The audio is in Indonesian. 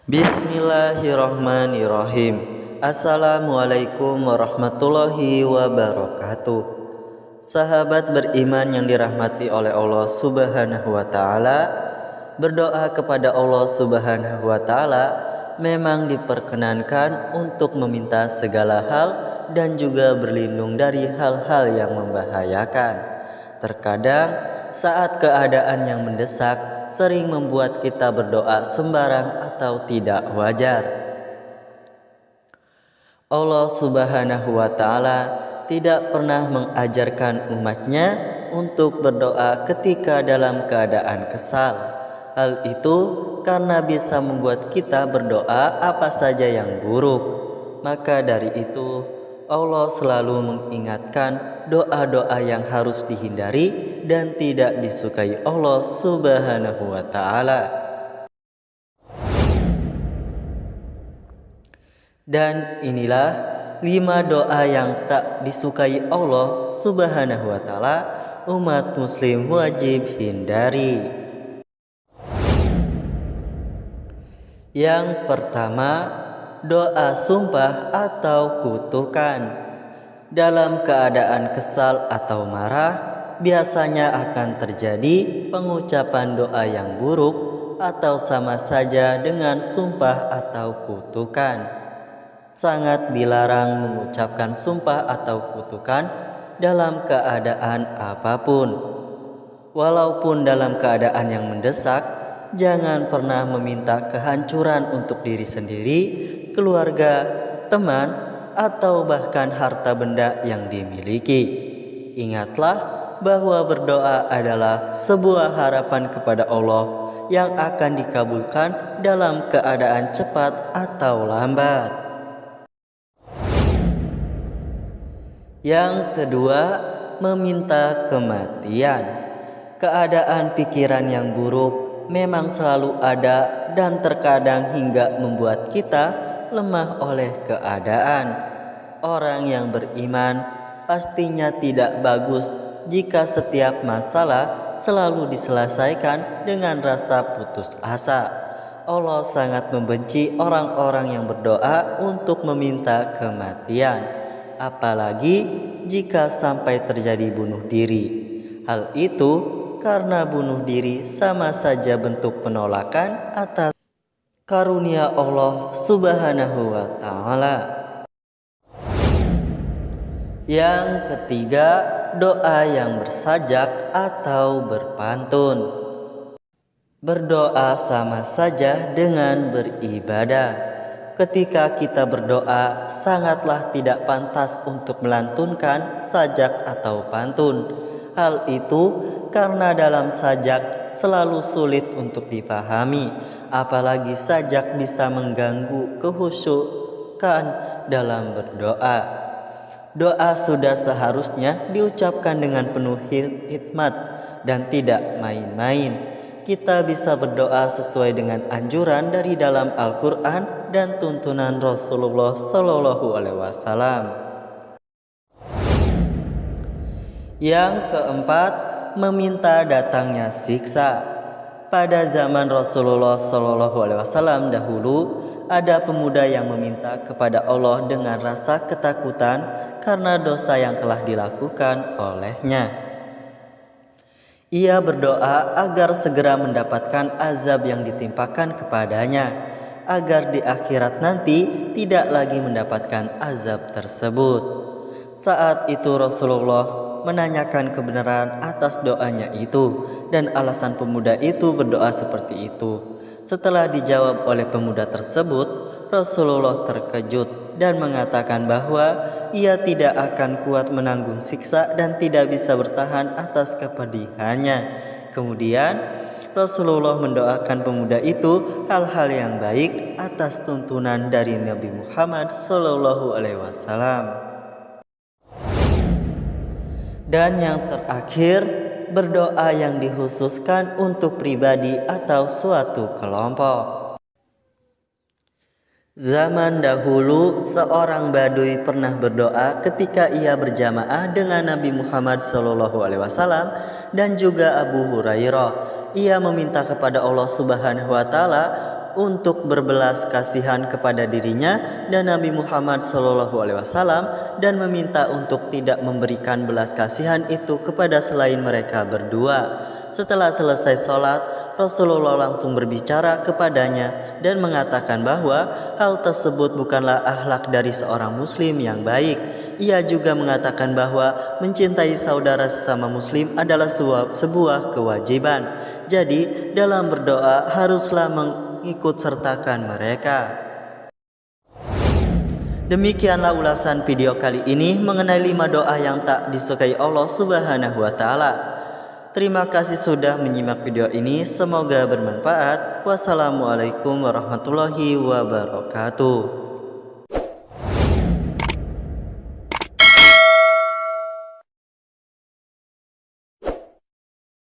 Bismillahirrahmanirrahim. Assalamualaikum warahmatullahi wabarakatuh. Sahabat beriman yang dirahmati oleh Allah Subhanahu wa taala, berdoa kepada Allah Subhanahu wa taala memang diperkenankan untuk meminta segala hal dan juga berlindung dari hal-hal yang membahayakan. Terkadang saat keadaan yang mendesak sering membuat kita berdoa sembarang atau tidak wajar. Allah Subhanahu wa taala tidak pernah mengajarkan umatnya untuk berdoa ketika dalam keadaan kesal. Hal itu karena bisa membuat kita berdoa apa saja yang buruk. Maka dari itu Allah selalu mengingatkan doa-doa yang harus dihindari dan tidak disukai Allah Subhanahu wa taala. Dan inilah 5 doa yang tak disukai Allah Subhanahu wa taala, umat muslim wajib hindari. Yang pertama, doa sumpah atau kutukan. Dalam keadaan kesal atau marah, biasanya akan terjadi pengucapan doa yang buruk atau sama saja dengan sumpah atau kutukan. Sangat dilarang mengucapkan sumpah atau kutukan dalam keadaan apapun. Walaupun dalam keadaan yang mendesak, jangan pernah meminta kehancuran untuk diri sendiri, keluarga, teman, atau bahkan harta benda yang dimiliki. Ingatlah bahwa berdoa adalah sebuah harapan kepada Allah yang akan dikabulkan dalam keadaan cepat atau lambat. Yang kedua, meminta kematian. Keadaan pikiran yang buruk memang selalu ada dan terkadang hingga membuat kita lemah oleh keadaan. Orang yang beriman pastinya tidak bagus jika setiap masalah selalu diselesaikan dengan rasa putus asa. Allah sangat membenci orang-orang yang berdoa untuk meminta kematian, apalagi jika sampai terjadi bunuh diri. Hal itu karena bunuh diri sama saja bentuk penolakan atas karunia Allah Subhanahu wa taala. Yang ketiga, doa yang bersajak atau berpantun. Berdoa sama saja dengan beribadah. Ketika kita berdoa, sangatlah tidak pantas untuk melantunkan sajak atau pantun. Hal itu karena dalam sajak selalu sulit untuk dipahami, apalagi sajak bisa mengganggu kehusyukan dalam berdoa. Doa sudah seharusnya diucapkan dengan penuh hikmat dan tidak main-main. Kita bisa berdoa sesuai dengan anjuran dari dalam Al-Quran dan tuntunan Rasulullah Sallallahu Alaihi Wasallam. Yang keempat, meminta datangnya siksa. Pada zaman Rasulullah Sallallahu Alaihi Wasallam dahulu, ada pemuda yang meminta kepada Allah dengan rasa ketakutan karena dosa yang telah dilakukan olehnya. Ia berdoa agar segera mendapatkan azab yang ditimpakan kepadanya, agar di akhirat nanti tidak lagi mendapatkan azab tersebut. Saat itu Rasulullah menanyakan kebenaran atas doanya itu dan alasan pemuda itu berdoa seperti itu. Setelah dijawab oleh pemuda tersebut, Rasulullah terkejut dan mengatakan bahwa ia tidak akan kuat menanggung siksa dan tidak bisa bertahan atas kepedihannya. Kemudian Rasulullah mendoakan pemuda itu hal-hal yang baik atas tuntunan dari Nabi Muhammad SAW. Dan yang terakhir, berdoa yang dikhususkan untuk pribadi atau suatu kelompok. Zaman dahulu, seorang badui pernah berdoa ketika ia berjamaah dengan Nabi Muhammad SAW dan juga Abu Hurairah. Ia meminta kepada Allah Subhanahu wa taala untuk berbelas kasihan kepada dirinya dan Nabi Muhammad SAW dan meminta untuk tidak memberikan belas kasihan itu kepada selain mereka berdua. Setelah selesai sholat, Rasulullah langsung berbicara kepadanya dan mengatakan bahwa hal tersebut bukanlah akhlak dari seorang muslim yang baik. Ia juga mengatakan bahwa mencintai saudara sesama muslim adalah sebuah kewajiban. Jadi dalam berdoa haruslah mengikut sertakan mereka. Demikianlah ulasan video kali ini mengenai 5 doa yang tak disukai Allah Subhanahu wa taala. Terima kasih sudah menyimak video ini, semoga bermanfaat. Wassalamualaikum warahmatullahi wabarakatuh.